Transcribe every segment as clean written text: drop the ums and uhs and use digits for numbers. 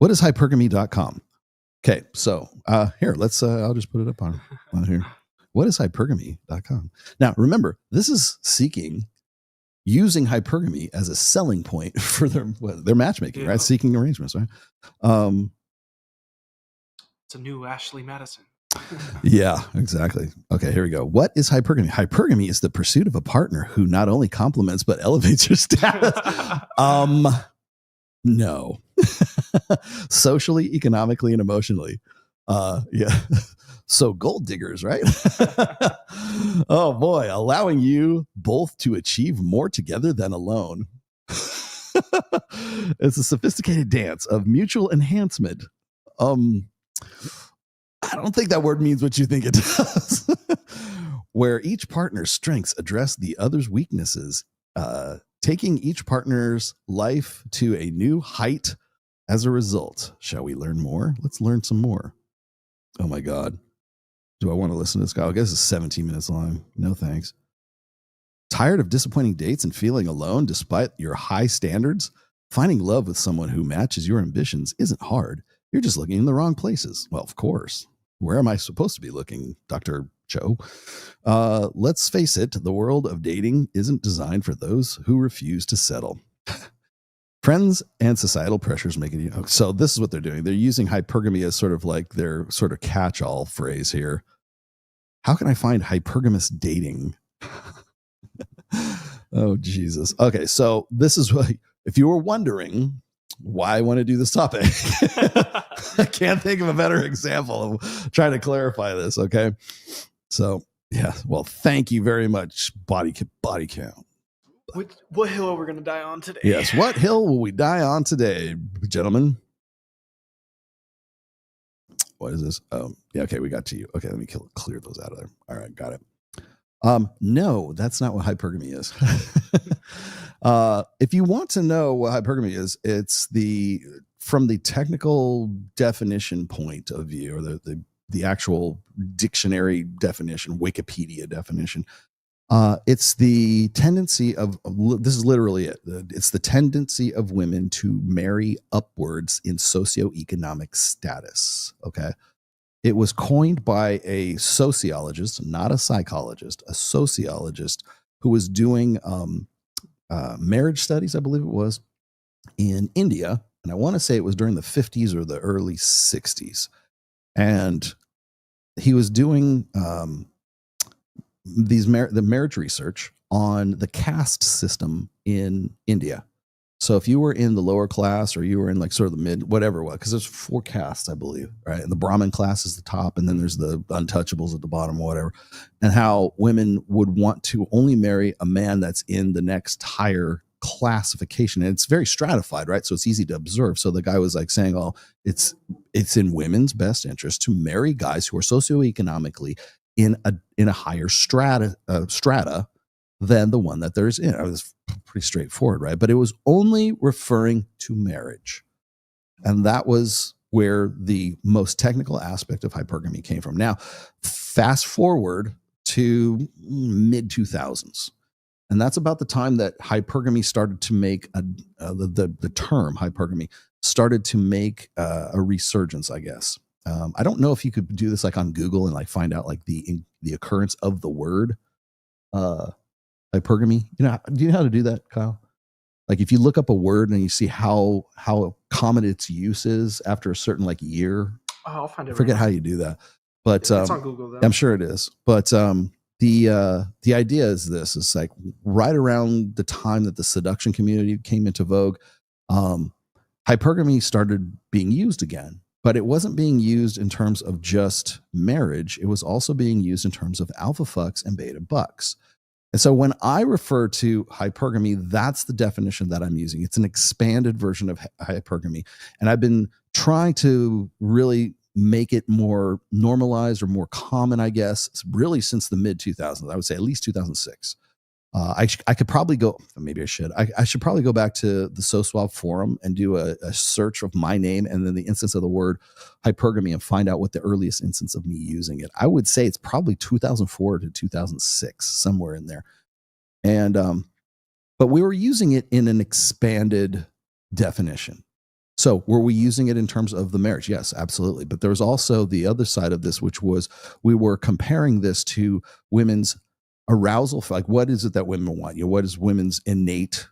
What is hypergamy.com? Okay, so here, let's, I'll just put it up on here. What is hypergamy.com? Now, remember, this is seeking using hypergamy as a selling point for their matchmaking, right? Seeking arrangements, right? It's a new Ashley Madison. Yeah, exactly. Okay, here we go. What is hypergamy? Hypergamy is the pursuit of a partner who not only complements but elevates your status. No. Socially, economically, and emotionally. Yeah. So gold diggers, right? Oh boy, allowing you both to achieve more together than alone. It's a sophisticated dance of mutual enhancement. I don't think that word means what you think it does. Where each partner's strengths address the other's weaknesses, taking each partner's life to a new height as a result. Shall we learn more? Let's learn some more. Oh my God. Do I want to listen to this guy? I guess it's 17 minutes long. No thanks. Tired of disappointing dates and feeling alone despite your high standards? Finding love with someone who matches your ambitions isn't hard. You're just looking in the wrong places. Well, of course. Where am I supposed to be looking, Dr. Cho? Let's face it, the world of dating isn't designed for those who refuse to settle. Friends and societal pressures make it. So this is what they're doing. They're using hypergamy as sort of like their sort of catch-all phrase here. How can I find hypergamous dating? Oh, Jesus. Okay, so this is what, if you were wondering why I want to do this topic, I can't think of a better example of trying to clarify this, okay? So, yeah, well, thank you very much, body count. What hill are we going to die on today? Yes, what hill will we die on today, gentlemen? What is this? Oh, yeah, okay, we got to you. Okay, let me clear those out of there. All right, got it. No, that's not what hypergamy is. If you want to know what hypergamy is, it's from the technical definition point of view, or the actual dictionary definition, Wikipedia definition. It's the tendency of, this is literally it. It's the tendency of women to marry upwards in socioeconomic status. Okay. It was coined by a sociologist, not a psychologist, a sociologist who was doing marriage studies, I believe it was, in India. And I want to say it was during the 50s or the early 60s. And he was doing the marriage research on the caste system in India. So if you were in the lower class, or you were in like sort of the mid, whatever it was, because there's 4 castes, I believe, right? And the Brahmin class is the top, and then there's the untouchables at the bottom, whatever. And how women would want to only marry a man that's in the next higher classification. And it's very stratified, right? So it's easy to observe. So the guy was like saying, oh, it's in women's best interest to marry guys who are socioeconomically in a higher strata than the one that there's in. It was pretty straightforward, right? But it was only referring to marriage. And that was where the most technical aspect of hypergamy came from. Now, fast forward to mid 2000s. And that's about the time that hypergamy started to make the term hypergamy started to make a resurgence, I guess. I don't know if you could do this like on Google and like find out like the occurrence of the word hypergamy. Do you know how to do that, Kyle? Like if you look up a word and you see how common its use is after a certain like year. Oh, I'll find it. I forget how you do that, but it's on Google though. I'm sure it is. But the idea is this: is like right around the time that the seduction community came into vogue, hypergamy started being used again. But it wasn't being used in terms of just marriage. It was also being used in terms of alpha fucks and beta bucks. And so when I refer to hypergamy, that's the definition that I'm using. It's an expanded version of hypergamy. And I've been trying to really make it more normalized or more common, I guess, really since the mid 2000s. I would say at least 2006. I could probably go, maybe I should. I should probably go back to the SoSwap forum and do a search of my name and then the instance of the word hypergamy and find out what the earliest instance of me using it. I would say it's probably 2004 to 2006, somewhere in there. And but we were using it in an expanded definition. So were we using it in terms of the marriage? Yes, absolutely. But there was also the other side of this, which was we were comparing this to women's arousal. Like, what is it that women want? What is women's innate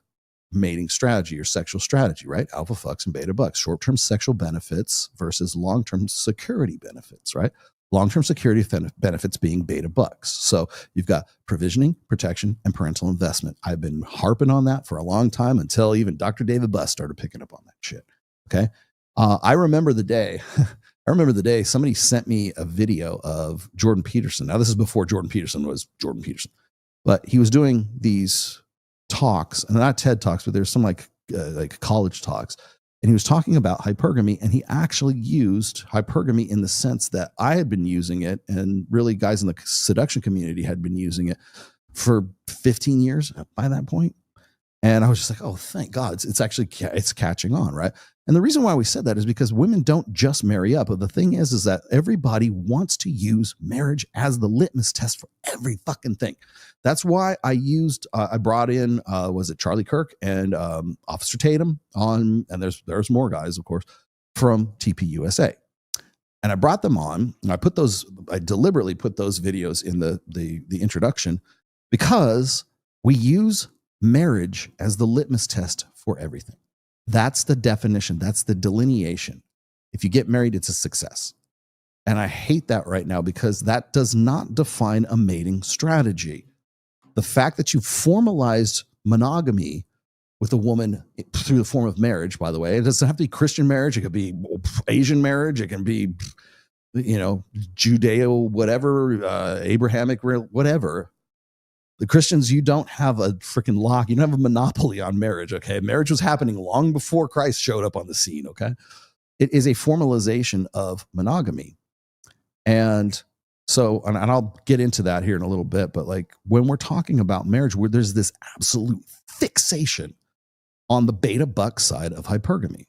mating strategy or sexual strategy, right? Alpha fucks and beta bucks, short-term sexual benefits versus long-term security benefits, right? Long-term security benefits being beta bucks. So you've got provisioning, protection, and parental investment. I've been harping on that for a long time until even Dr. David Buss started picking up on that shit. Okay. I remember the day, somebody sent me a video of Jordan Peterson. Now, this is before Jordan Peterson was Jordan Peterson, but he was doing these talks, and not TED Talks, but there's some like college talks. And he was talking about hypergamy, and he actually used hypergamy in the sense that I had been using it, and really guys in the seduction community had been using it for 15 years by that point. And I was just like, oh, thank God, it's catching on, right? And the reason why we said that is because women don't just marry up. But the thing is that everybody wants to use marriage as the litmus test for every fucking thing. That's why I brought in, was it Charlie Kirk and Officer Tatum on, and there's more guys, of course, from TPUSA. And I brought them on, and I deliberately put those videos in the introduction, because we use marriage as the litmus test for everything. That's the definition. That's the delineation. If you get married, it's a success. And I hate that right now, because that does not define a mating strategy. The fact that you formalized monogamy with a woman through the form of marriage, by the way, it doesn't have to be Christian marriage. It could be Asian marriage. It can be, Judeo, whatever, Abrahamic, whatever. The Christians, you don't have a freaking lock. You don't have a monopoly on marriage, okay? Marriage was happening long before Christ showed up on the scene, okay? It is a formalization of monogamy. And so, and I'll get into that here in a little bit, but like when we're talking about marriage, where there's this absolute fixation on the beta buck side of hypergamy.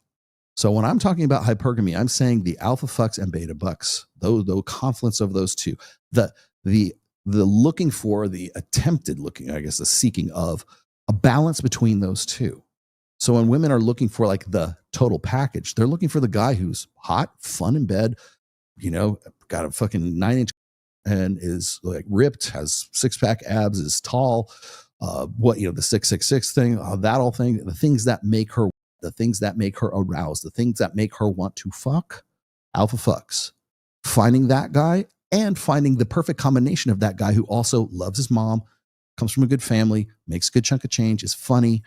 So when I'm talking about hypergamy, I'm saying the alpha fucks and beta bucks, the confluence of those two, the looking for, the attempted looking, I guess, the seeking of a balance between those two. So when women are looking for like the total package, they're looking for the guy who's hot, fun in bed, got a fucking 9-inch and is like ripped, has 6-pack abs, is tall, the 666 thing, that whole thing, the things that make her aroused, the things that make her want to fuck, alpha fucks. Finding that guy and finding the perfect combination of that guy who also loves his mom, comes from a good family, makes a good chunk of change, is funny,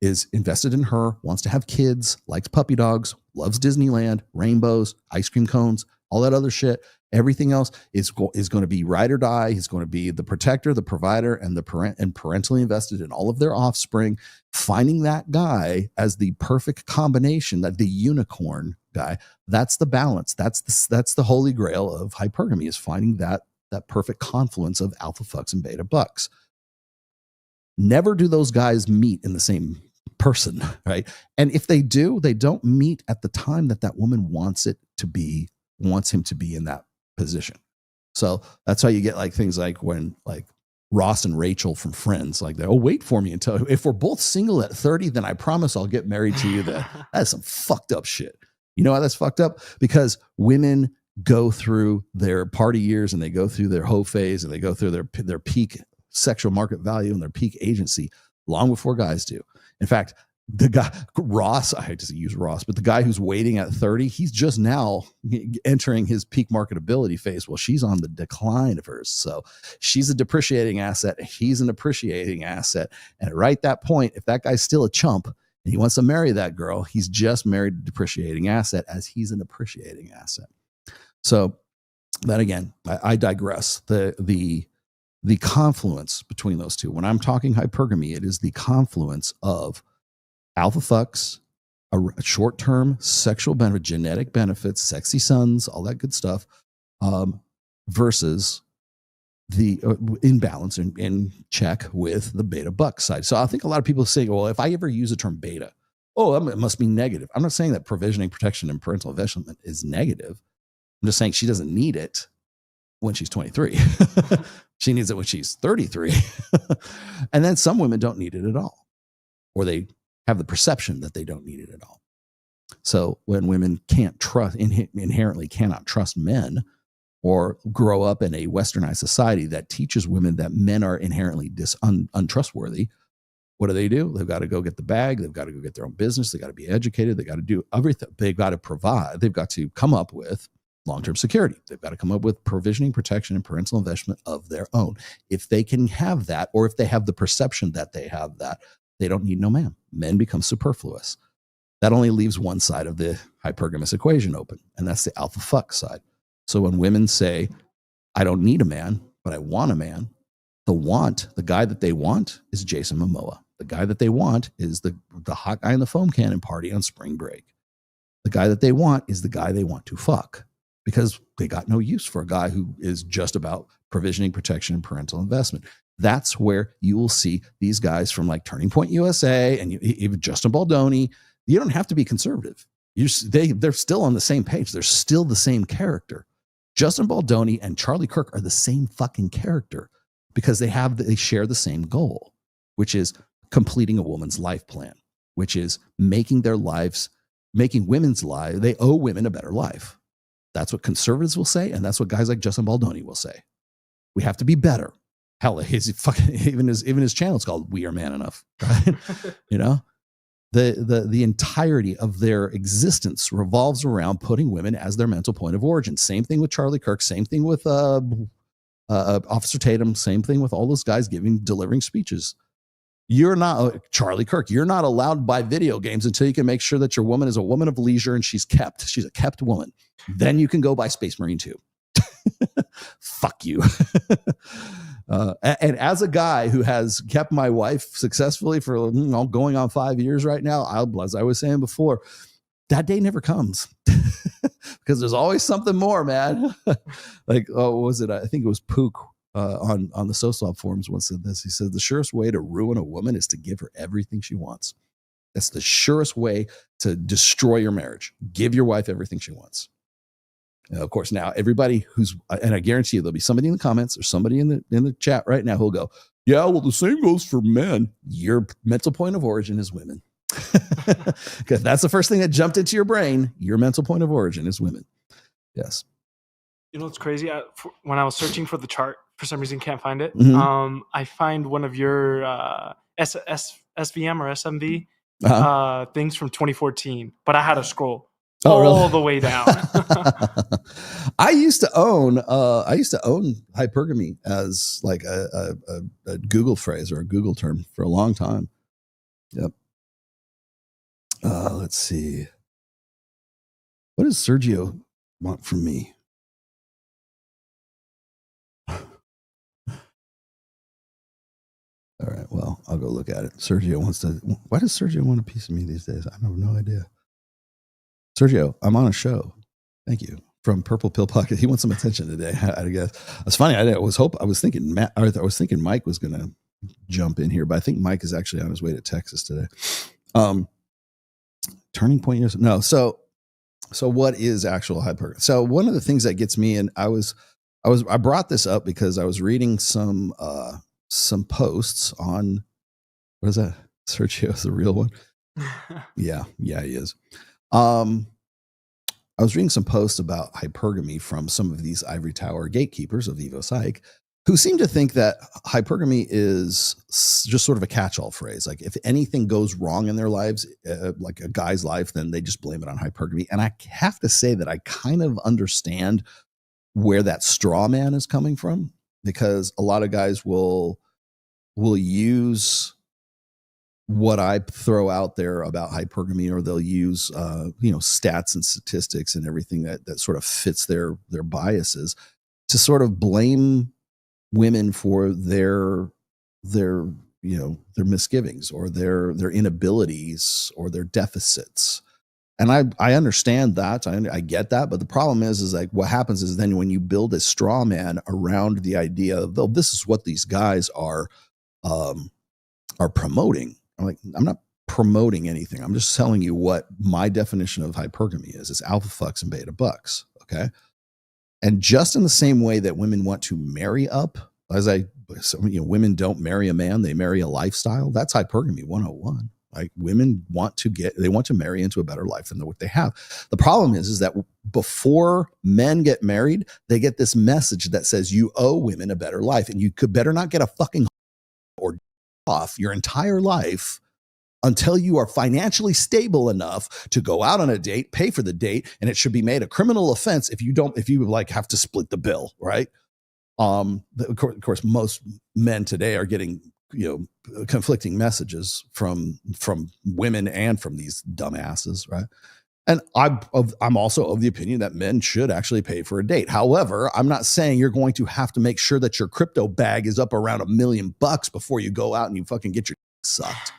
is invested in her, wants to have kids, likes puppy dogs, loves Disneyland, rainbows, ice cream cones, all that other shit. Everything else is going to be ride or die. He's going to be the protector, the provider, and parentally invested in all of their offspring. Finding that guy as the perfect combination, that the unicorn guy, that's the balance. That's the holy grail of hypergamy, is finding that perfect confluence of alpha fucks and beta bucks. Never do those guys meet in the same person, right? And if they do, they don't meet at the time that woman wants him to be in that position. So that's how you get like things like when like Ross and Rachel from Friends, like, wait for me until, if we're both single at 30, then I promise I'll get married to you then. That's some fucked up shit. You know why that's fucked up? Because women go through their party years, and they go through their hoe phase, and they go through their peak sexual market value and their peak agency long before guys do. In fact, the guy, Ross, I hate to use Ross, but the guy who's waiting at 30, he's just now entering his peak marketability phase. Well, she's on the decline of hers. So she's a depreciating asset. He's an appreciating asset. And right at that point, if that guy's still a chump and he wants to marry that girl, he's just married a depreciating asset, as he's an appreciating asset. So that, again, I digress. The confluence between those two. When I'm talking hypergamy, it is the confluence of alpha fucks, a short-term sexual benefit, genetic benefits, sexy sons, all that good stuff, versus the imbalance in check with the beta buck side. So I think a lot of people say, well, if I ever use the term beta, it must be negative. I'm not saying that provisioning, protection, and parental investment is negative. I'm just saying she doesn't need it when she's 23. She needs it when she's 33. And then some women don't need it at all, or they have the perception that they don't need it at all. So when women can't trust, inherently cannot trust men, or grow up in a westernized society that teaches women that men are inherently untrustworthy, what do? They've got to go get the bag. They've got to go get their own business. They got to be educated. They got to do everything. They've got to provide. They've got to come up with long-term security. They've got to come up with provisioning, protection, and parental investment of their own. If they can have that, or if they have the perception that they have that, they don't need no man. Men become superfluous. That only leaves one side of the hypergamous equation open, and that's the alpha fuck side. So when women say, I don't need a man, but I want a man, the guy that they want is Jason Momoa. The guy that they want is the hot guy in the foam cannon party on spring break. The guy that they want is the guy they want to fuck, because they got no use for a guy who is just about provisioning, protection, and parental investment. That's where you will see these guys from like Turning Point USA and even Justin Baldoni. You don't have to be conservative. They're still on the same page. They're still the same character. Justin Baldoni and Charlie Kirk are the same fucking character because they share the same goal, which is completing a woman's life plan, which is making women's lives, they owe women a better life. That's what conservatives will say, and that's what guys like Justin Baldoni will say. We have to be better. Hell, even his channel is called We Are Man Enough, right? You know? The entirety of their existence revolves around putting women as their mental point of origin. Same thing with Charlie Kirk. Same thing with Officer Tatum. Same thing with all those guys delivering speeches. You're not Charlie Kirk. You're not allowed to buy video games until you can make sure that your woman is a woman of leisure and she's a kept woman. Then you can go buy Space Marine 2. Fuck you. And as a guy who has kept my wife successfully for going on 5 years right now, as I was saying before, that day never comes because there's always something more, man. Like, what was it? I think it was Pook on the Sociological forums once said this. He said, the surest way to ruin a woman is to give her everything she wants. That's the surest way to destroy your marriage. Give your wife everything she wants. Of course, now everybody and I guarantee you there'll be somebody in the comments or somebody in the chat right now who'll go, yeah, well, the same goes for men. Your mental point of origin is women. Because that's the first thing that jumped into your brain. Your mental point of origin is women. Yes. You know what's crazy? When I was searching for the chart, for some reason can't find it. Mm-hmm. I find one of your SVM or SMV things from 2014, but I had to scroll all the way down. I used to own hypergamy as like a Google phrase or a Google term for a long time. Yep. Let's see. What does Sergio want from me? All right. Well, I'll go look at it. Why does Sergio want a piece of me these days? I have no idea. Sergio, I'm on a show. Thank you. From Purple Pill Pocket. He wants some attention today, I guess. It's funny. I was thinking Mike was going to jump in here, but I think Mike is actually on his way to Texas today. Turning point years. No. So what is actual hypergamy? So one of the things that gets me, and I brought this up because I was reading some posts on, what is that? Sergio's the real one. Yeah, he is. I was reading some posts about hypergamy from some of these ivory tower gatekeepers of Evo Psych who seem to think that hypergamy is just sort of a catch-all phrase. Like if anything goes wrong in their lives, like a guy's life, then they just blame it on hypergamy. And I have to say that I kind of understand where that straw man is coming from, because a lot of guys will use what I throw out there about hypergamy, or they'll use stats and statistics and everything that sort of fits their biases to sort of blame women for their misgivings or their inabilities or their deficits. And I understand that. I get that. But the problem is like what happens is then when you build a straw man around the idea of, oh, this is what these guys are promoting. I'm like, I'm not promoting anything. I'm just telling you what my definition of hypergamy is. It's alpha fucks and beta bucks. Okay. And just in the same way that women want to marry up, women don't marry a man, they marry a lifestyle. That's hypergamy 101. Like women want to marry into a better life than what they have. The problem is that before men get married, they get this message that says you owe women a better life, and you could better not get a fucking or off your entire life until you are financially stable enough to go out on a date, pay for the date, and it should be made a criminal offense if you like have to split the bill, right? Of course, most men today are getting, conflicting messages from women and from these dumbasses, right? And I'm also of the opinion that men should actually pay for a date. However, I'm not saying you're going to have to make sure that your crypto bag is up around $1 million before you go out and you fucking get your sucked.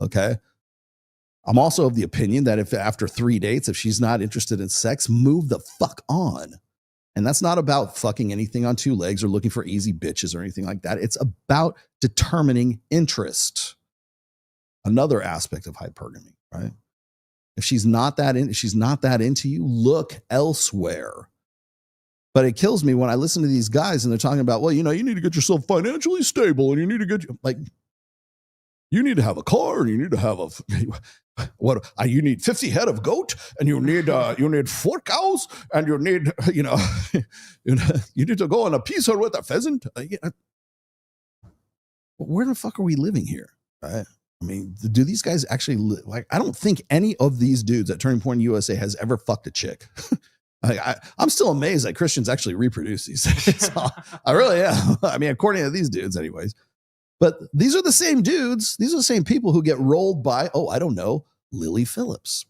Okay. I'm also of the opinion that if after 3 dates, if she's not interested in sex, move the fuck on. And that's not about fucking anything on 2 legs or looking for easy bitches or anything like that. It's about determining interest. Another aspect of hypergamy, right? If she's not that into you, look elsewhere. But it kills me when I listen to these guys and they're talking about, well, you need to get yourself financially stable, and you need to have a car, and you need to have you need 50 head of goat, and you need 4 cows, and you need you need to go on a peace with a pheasant. Where the fuck are we living here? Right? I mean, do these guys actually I don't think any of these dudes at Turning Point USA has ever fucked a chick. I'm still amazed that Christians actually reproduce these things. I really am. I mean, according to these dudes, anyways. But these are the same dudes. These are the same people who get rolled by, Lily Phillips,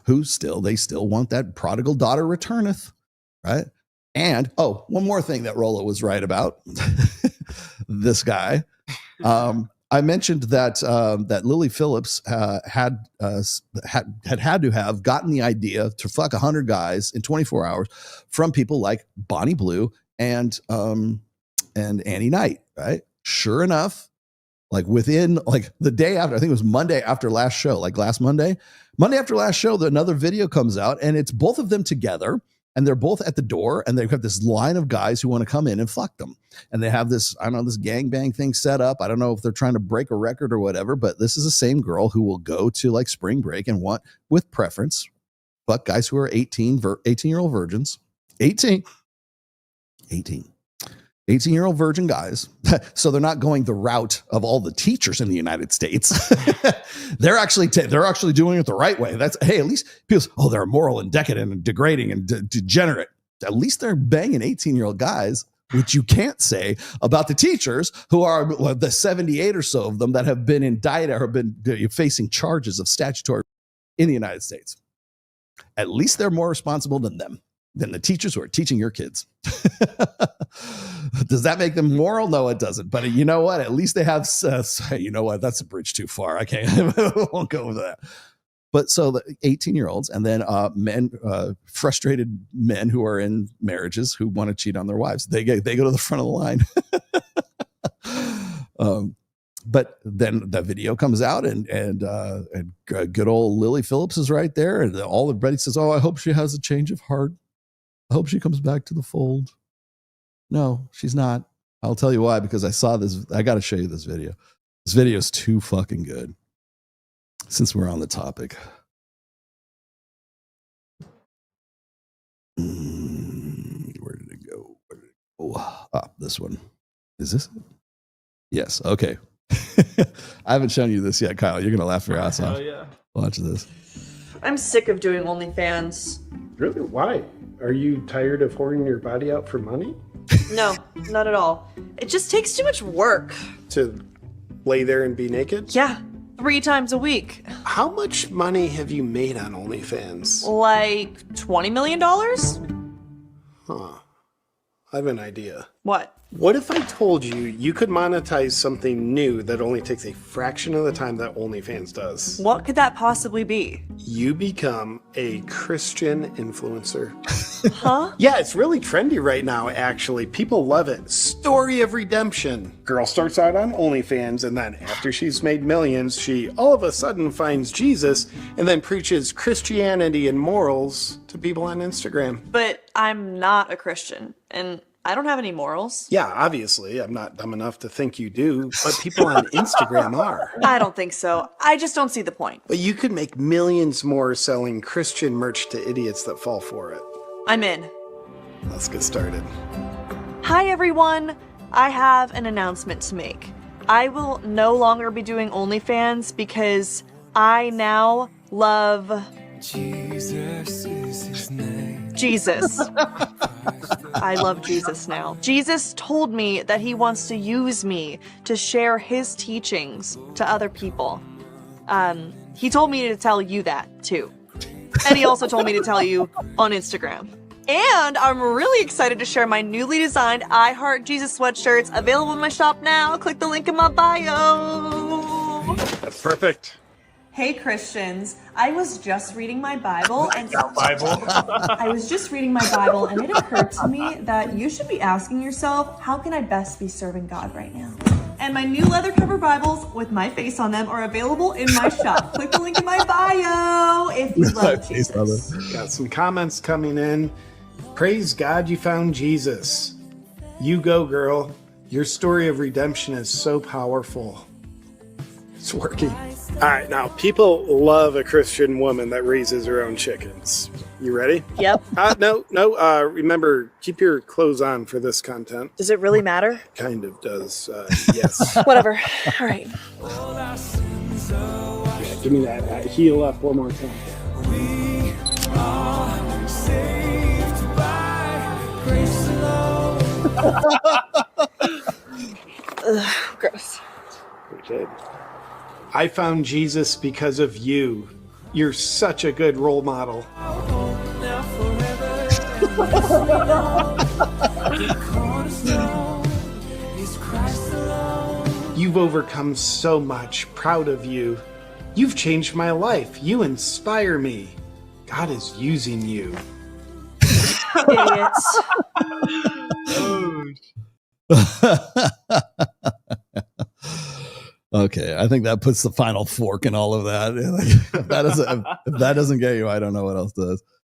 who they still want that prodigal daughter returneth, right? And, one more thing that Rollo was right about. This guy. I mentioned that Lily Phillips had to have gotten the idea to fuck 100 guys in 24 hours from people like Bonnie Blue and Annie Knight, right? Sure enough, within the day after, I think it was Monday after last show, last Monday after last show, another video comes out, and it's both of them together, and they're both at the door, and they've got this line of guys who want to come in and fuck them. And they have this gangbang thing set up. I don't know if they're trying to break a record or whatever, but this is the same girl who will go to spring break and want, with preference, fuck guys who are 18-year-old virgins, 18-year-old virgin guys. So they're not going the route of all the teachers in the United States. They're actually doing it the right way. At least people, they're immoral and decadent and degrading and degenerate. At least they're banging 18-year-old guys, which you can't say about the teachers who are the 78 or so of them that have been indicted or have been facing charges of statutory in the United States. At least they're more responsible than the teachers who are teaching your kids. Does that make them moral? No, it doesn't. But you know what? At least they have, you know what? That's a bridge too far. I won't go over that. But so the 18-year-olds and then frustrated men who are in marriages who want to cheat on their wives, they go to the front of the line. But then the video comes out and good old Lily Phillips is right there. And everybody says, I hope she has a change of heart. I hope she comes back to the fold. No, she's not. I'll tell you why, because I saw this. I got to show you this video. This video is too fucking good. Since we're on the topic. Where did it go? This one. Is this it? Yes. Okay. I haven't shown you this yet, Kyle. You're going to laugh your ass off. Oh, yeah. Watch this. I'm sick of doing OnlyFans. Really? Why? Are you tired of whoring your body out for money? No, not at all. It just takes too much work. To lay there and be naked? Yeah, 3 times a week. How much money have you made on OnlyFans? Like $20 million? Huh. I have an idea. What? What if I told you you could monetize something new that only takes a fraction of the time that OnlyFans does? What could that possibly be? You become a Christian influencer. Huh? Yeah, it's really trendy right now, actually. People love it. Story of redemption. Girl starts out on OnlyFans, and then after she's made millions, she all of a sudden finds Jesus and then preaches Christianity and morals to people on Instagram. But I'm not a Christian, and I don't have any morals. Yeah, obviously. I'm not dumb enough to think you do, but people on Instagram are. I don't think so. I just don't see the point. But you could make millions more selling Christian merch to idiots that fall for it. I'm in. Let's get started. Hi, everyone. I have an announcement to make. I will no longer be doing OnlyFans because I now love Jesus is his name. Jesus. I love Jesus now. Jesus told me that he wants to use me to share his teachings to other people. He told me to tell you that too. And he also told me to tell you on Instagram. And I'm really excited to share my newly designed I Heart Jesus sweatshirts available in my shop now. Click the link in my bio. That's perfect. Hey Christians, I was just reading my Bible and Bible. it occurred to me that you should be asking yourself, how can I best be serving God right now? And my new leather cover Bibles with my face on them are available in my shop. Click the link in my bio if you love Jesus. Got some comments coming in. Praise God you found Jesus. You go, girl. Your story of redemption is so powerful. It's working. All right, now people love a Christian woman that raises her own chickens. You ready? Yep. No. Remember, keep your clothes on for this content. Does it really matter? Kind of does. Yes. Whatever. All right. Yeah, give me that heel up one more time. We are saved by grace alone. Gross. Okay. I found Jesus because of you. You're such a good role model. You've overcome so much. Proud of you. You've changed my life. You inspire me. God is using you. Idiots. Okay, I think that puts the final fork in all of that. If that doesn't get you, I don't know what else does.